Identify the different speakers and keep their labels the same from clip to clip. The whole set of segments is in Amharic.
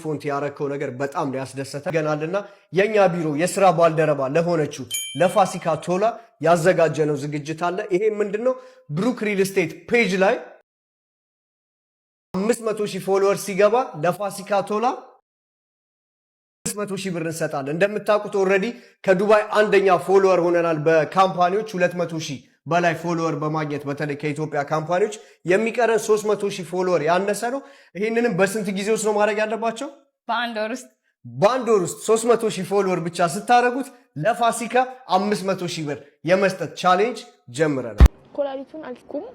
Speaker 1: ፎንት ያረከው ነገር በጣም ያስደሰተ ገናልና የኛ ቢሮ የሥራ ባልደረባ ለሆነችው ለፋሲካ ቶላ ያዘጋጀነው ዝግጅት አለ። ይሄ ምንድነው? ብሩክ ሪል ስቴት ፔጅ ላይ 500,000 ፎሎወር ሲገባ ለፋሲካ ቶላ 500,000 ብር እንሰጣለን። እንደምታውቁት ኦልሬዲ ከዱባይ አንደኛ ፎሎወር ሆነናል። በካምፓኒዎች 200,000 በላይ ፎሎወር በማግኘት በተለይ ከኢትዮጵያ ካምፓኒዎች የሚቀረን 300,000 ፎሎወር ያነሰ ነው። ይሄንንም በስንት ጊዜ ውስጥ ነው ማድረግ ያለባቸው? በአንድ ወር ውስጥ 300,000 ፎሎወር ብቻ ስታደርጉት ለፋሲካ 500,000 ብር የመስጠት ቻሌንጅ ጀምረናል።
Speaker 2: ኮላሊቱን አልኩም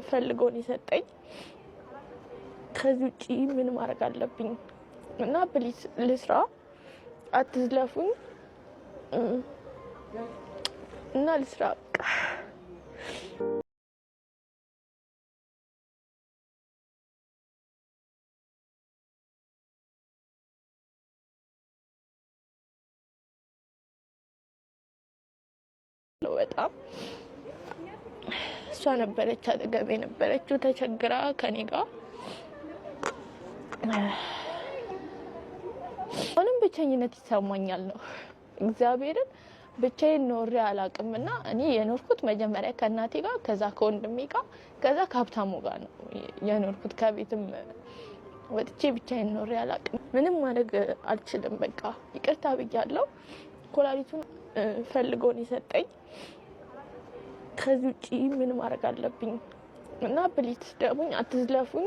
Speaker 2: ፈልጎን ይሰጠኝ። ከዚህ ውጪ ምን ማድረግ አለብኝ? እና ፕሊስ ልስራ፣ አትዝለፉኝ እና ልስራ። በጣም እሷ ነበረች አጠገቤ ነበረችው ተቸግራ ከኔ ጋር። አሁንም ብቸኝነት ይሰማኛል ነው እግዚአብሔርን ብቻዬን ኖሬ አላቅምና እኔ የኖርኩት መጀመሪያ ከእናቴ ጋር ከዛ ከወንድሜ ጋር ከዛ ከሀብታሙ ጋር ነው የኖርኩት። ከቤትም ወጥቼ ብቻዬን ኖሬ አላቅም። ምንም ማድረግ አልችልም። በቃ ይቅርታ ብያለሁ። ኮላሊቱን ፈልጎን ይሰጠኝ። ከዚህ ውጪ ምን ማድረግ አለብኝ? እና ፕሊስ ደሙኝ፣ አትዝለፉኝ።